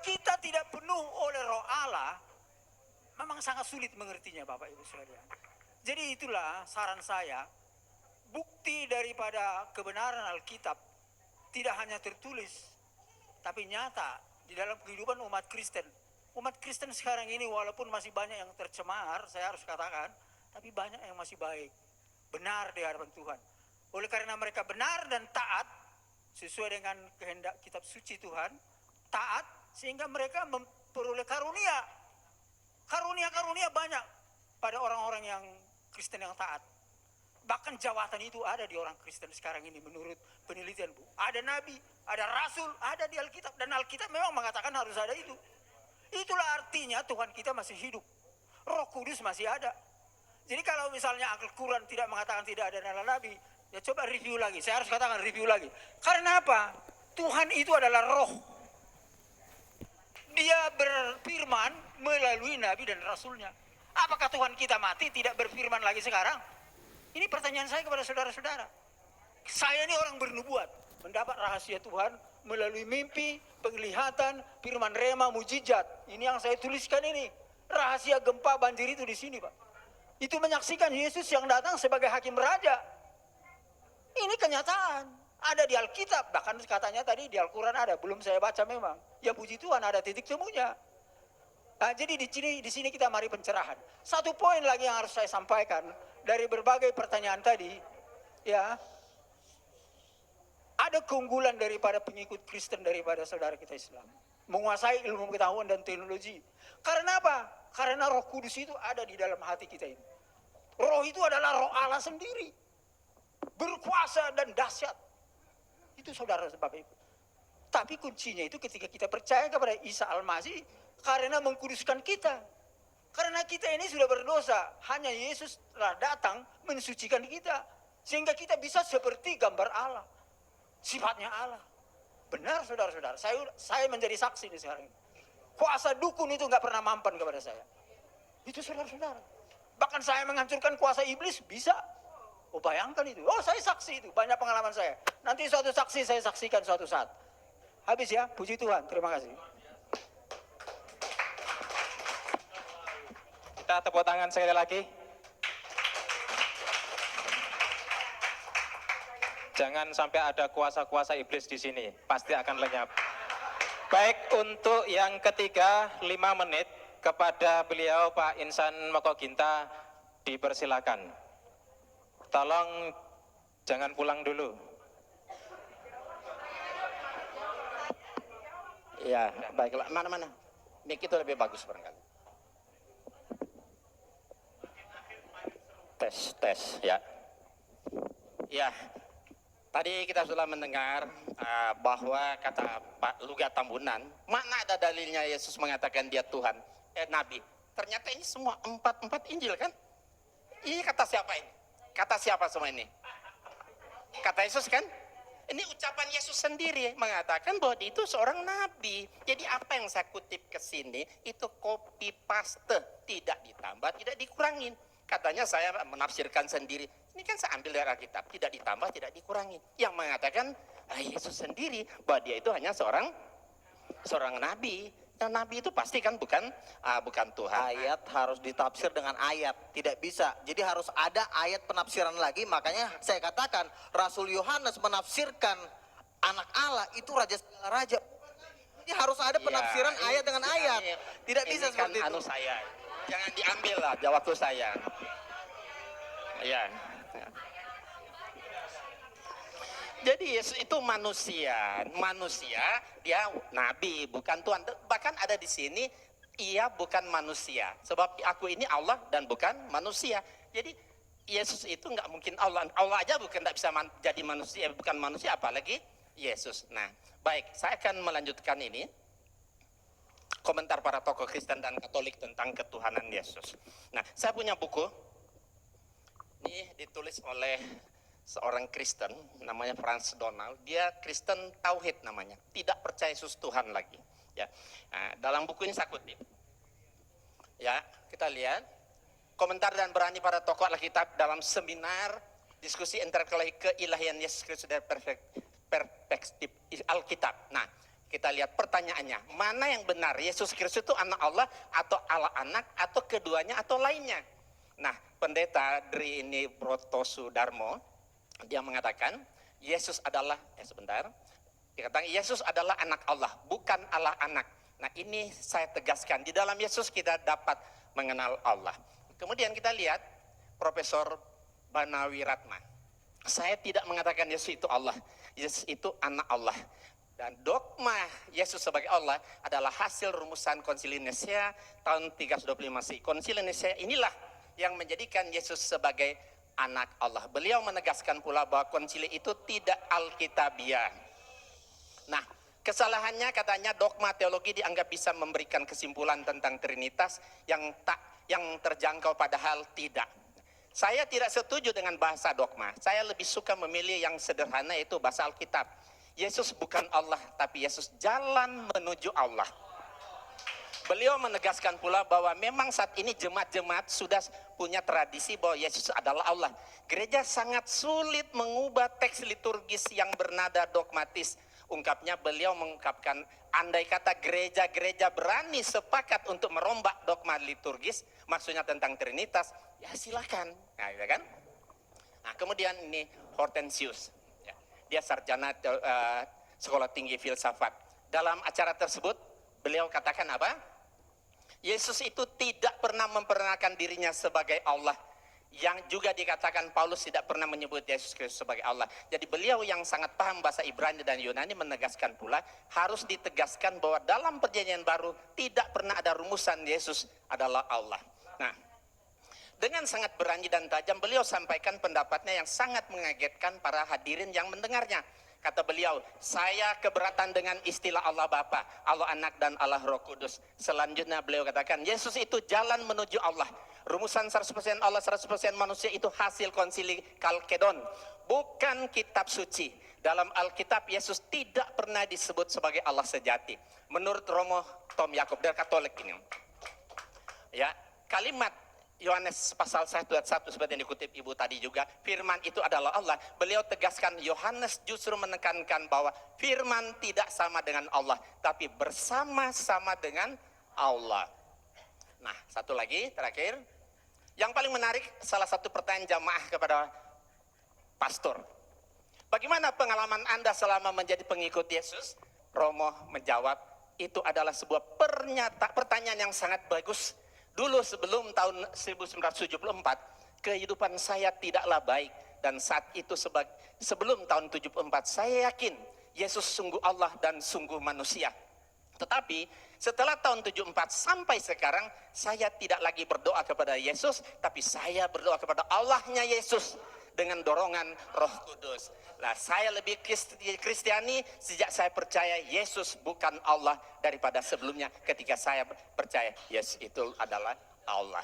kita tidak penuh oleh Roh Allah, memang sangat sulit mengertinya Bapak Ibu sekalian. Jadi itulah saran saya, bukti daripada kebenaran Alkitab tidak hanya tertulis, tapi nyata di dalam kehidupan umat Kristen. Umat Kristen sekarang ini walaupun masih banyak yang tercemar, saya harus katakan, tapi banyak yang masih baik, benar di hadapan Tuhan. Oleh karena mereka benar dan taat, sesuai dengan kehendak kitab suci Tuhan, taat, sehingga mereka memperoleh karunia. Karunia-karunia banyak pada orang-orang yang Kristen yang taat. Bahkan jawatan itu ada di orang Kristen sekarang ini menurut penelitian, Bu. Ada nabi, ada rasul, ada di Alkitab. Dan Alkitab memang mengatakan harus ada itu. Itulah artinya Tuhan kita masih hidup. Roh Kudus masih ada. Jadi kalau misalnya Al-Quran tidak mengatakan tidak ada nabi, ya coba review lagi. Saya harus katakan review lagi. Karena apa? Tuhan itu adalah roh. Dia berfirman melalui nabi dan rasulnya. Apakah Tuhan kita mati tidak berfirman lagi sekarang? Ini pertanyaan saya kepada saudara-saudara. Saya ini orang bernubuat, mendapat rahasia Tuhan melalui mimpi, penglihatan, firman rema, mujizat. Ini yang saya tuliskan ini. Rahasia gempa banjir itu di sini, Pak. Itu menyaksikan Yesus yang datang sebagai hakim raja. Ini kenyataan. Ada di Alkitab, bahkan katanya tadi di Al-Quran ada, belum saya baca memang. Ya puji Tuhan ada titik temunya. Nah, jadi di sini kita mari pencerahan. Satu poin lagi yang harus saya sampaikan dari berbagai pertanyaan tadi, ya. Ada keunggulan daripada pengikut Kristen daripada saudara kita Islam. Menguasai ilmu pengetahuan dan teknologi. Karena apa? Karena Roh Kudus itu ada di dalam hati kita ini. Roh itu adalah Roh Allah sendiri. Berkuasa dan dahsyat. Itu saudara sebab itu. Tapi kuncinya itu ketika kita percaya kepada Isa Al-Masih, karena mengkuduskan kita. Karena kita ini sudah berdosa, hanya Yesus telah datang mensucikan kita. Sehingga kita bisa seperti gambar Allah. Sifatnya Allah. Benar saudara-saudara, saya menjadi saksi di sekarang ini. Kuasa dukun itu nggak pernah mampan kepada saya. Itu saudara-saudara. Bahkan saya menghancurkan kuasa iblis, bisa. Oh bayangkan itu, oh saya saksi itu, banyak pengalaman saya. Nanti suatu saksi saya saksikan suatu saat. Habis ya, puji Tuhan, terima kasih. Kita tepuk tangan sekali lagi. Jangan sampai ada kuasa-kuasa iblis di sini, pasti akan lenyap. Baik, untuk yang ketiga 5 menit kepada beliau Pak Insan Mokoginta dipersilakan. Tolong jangan pulang dulu. Ya, baiklah. Mana-mana? Mic itu lebih bagus barangkali. Tes, ya. Ya, tadi kita sudah mendengar bahwa kata Pak Luga Tambunan, mana ada dalilnya Yesus mengatakan dia Tuhan, Nabi. Ternyata ini semua empat Injil kan? Ini kata siapa ini? Kata siapa semua ini? Kata Yesus kan? Ini ucapan Yesus sendiri mengatakan bahwa dia itu seorang nabi. Jadi apa yang saya kutip ke sini itu copy paste, tidak ditambah, tidak dikurangin. Katanya saya menafsirkan sendiri. Ini kan saya ambil dari Alkitab, tidak ditambah, tidak dikurangi. Yang mengatakan Yesus sendiri bahwa dia itu hanya seorang nabi. Dan nabi itu pasti kan bukan Tuhan. Ayat harus ditafsir dengan ayat, tidak bisa. Jadi harus ada ayat penafsiran lagi. Makanya saya katakan Rasul Yohanes menafsirkan anak Allah itu raja segala raja. Jadi harus ada penafsiran ayat dengan ayat. Tidak bisa kan seperti itu. Saya. Jangan diambil lah waktu saya. Ya. Jadi Yesus itu manusia dia nabi bukan Tuhan. Bahkan ada di sini ia bukan manusia. Sebab aku ini Allah dan bukan manusia. Jadi Yesus itu nggak mungkin Allah. Allah aja nggak bisa jadi manusia, bukan manusia apalagi Yesus. Nah, baik, saya akan melanjutkan ini. Komentar para tokoh Kristen dan Katolik tentang ketuhanan Yesus. Nah, saya punya buku. Ini ditulis oleh seorang Kristen namanya Franz Donald. Dia Kristen Tauhid namanya, tidak percaya Yesus Tuhan lagi. Ya, nah, dalam buku ini saya kutip. Ya, kita lihat komentar dan berani para tokoh Alkitab dalam seminar diskusi intelektual keilahian Yesus Kristus dari perspektif Alkitab. Nah, Kita lihat pertanyaannya, mana yang benar? Yesus Kristus itu anak Allah atau Allah anak atau keduanya atau lainnya? Nah, pendeta Dri ini Broto Sudarmo, dia mengatakan Yesus adalah dikatakan Yesus adalah anak Allah, bukan Allah anak. Nah, ini saya tegaskan, di dalam Yesus kita dapat mengenal Allah. Kemudian kita lihat Profesor Banawi Ratma. Saya tidak mengatakan Yesus itu Allah. Yesus itu anak Allah. Dan dogma Yesus sebagai Allah adalah hasil rumusan Konsili Nicea tahun 325 Masehi. Konsili Nicea inilah yang menjadikan Yesus sebagai anak Allah. Beliau menegaskan pula bahwa konsili itu tidak alkitabiah. Nah, kesalahannya katanya dogma teologi dianggap bisa memberikan kesimpulan tentang Trinitas yang terjangkau, padahal tidak. Saya tidak setuju dengan bahasa dogma. Saya lebih suka memilih yang sederhana, yaitu bahasa Alkitab. Yesus bukan Allah, tapi Yesus jalan menuju Allah. Beliau menegaskan pula bahwa memang saat ini jemaat-jemaat sudah punya tradisi bahwa Yesus adalah Allah. Gereja sangat sulit mengubah teks liturgis yang bernada dogmatis. Ungkapnya, beliau mengungkapkan, andai kata gereja-gereja berani sepakat untuk merombak dogma liturgis, maksudnya tentang Trinitas, ya silakan. Nah, gitu kan? Nah, kemudian ini Hortensius. Dia sarjana sekolah tinggi filsafat. Dalam acara tersebut, beliau katakan apa? Yesus itu tidak pernah memperkenalkan dirinya sebagai Allah. Yang juga dikatakan Paulus tidak pernah menyebut Yesus Kristus sebagai Allah. Jadi beliau yang sangat paham bahasa Ibrani dan Yunani menegaskan pula, harus ditegaskan bahwa dalam perjanjian baru tidak pernah ada rumusan Yesus adalah Allah. Nah, dengan sangat berani dan tajam beliau sampaikan pendapatnya yang sangat mengagetkan para hadirin yang mendengarnya. Kata beliau, saya keberatan dengan istilah Allah Bapa, Allah Anak, dan Allah Roh Kudus. Selanjutnya beliau katakan, Yesus itu jalan menuju Allah. Rumusan 100% Allah, 100% manusia itu hasil konsili Kalkedon, bukan kitab suci. Dalam Alkitab, Yesus tidak pernah disebut sebagai Allah sejati. Menurut Romo Tom Yakob dari Katolik ini. Ya, kalimat Yohanes pasal 1 ayat 1 seperti yang dikutip Ibu tadi juga, firman itu adalah Allah. Beliau tegaskan, Yohanes justru menekankan bahwa firman tidak sama dengan Allah, tapi bersama-sama dengan Allah. Nah, satu lagi terakhir, yang paling menarik, salah satu pertanyaan jamaah kepada pastor. Bagaimana pengalaman Anda selama menjadi pengikut Yesus? Romo menjawab, itu adalah sebuah pertanyaan yang sangat bagus. Dulu sebelum tahun 1974, kehidupan saya tidaklah baik. Dan saat itu sebelum tahun 74, saya yakin Yesus sungguh Allah dan sungguh manusia. Tetapi setelah tahun 74 sampai sekarang, saya tidak lagi berdoa kepada Yesus, tapi saya berdoa kepada Allahnya Yesus dengan dorongan Roh Kudus. Nah, saya lebih Kristiani sejak saya percaya Yesus bukan Allah daripada sebelumnya ketika saya percaya Yesus itu adalah Allah.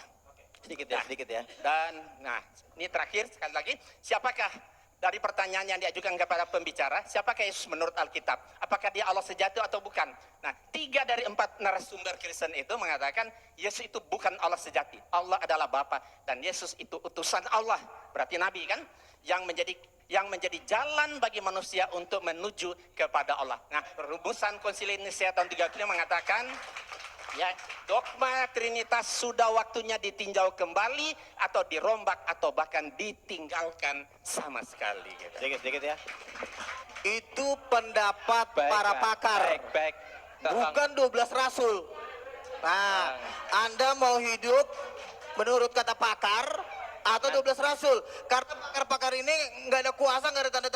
Sedikit ya. Dan nah, ini terakhir sekali lagi, siapakah dari pertanyaan yang diajukan kepada pembicara, siapakah Yesus menurut Alkitab? Apakah dia Allah sejati atau bukan? Nah, 3 dari 4 narasumber Kristen itu mengatakan Yesus itu bukan Allah sejati. Allah adalah Bapa dan Yesus itu utusan Allah. Berarti Nabi kan? Yang menjadi jalan bagi manusia untuk menuju kepada Allah. Nah, rumusan Konsili Nicea tahun 35 mengatakan, ya, dogma Trinitas sudah waktunya ditinjau kembali atau dirombak atau bahkan ditinggalkan sama sekali. Gitu. Sedikit ya. Itu pendapat para pakar. Baik. Bukan 12 rasul. Nah, Anda mau hidup menurut kata pakar atau 12 rasul? Karena pakar-pakar ini nggak ada kuasa, nggak ada tanda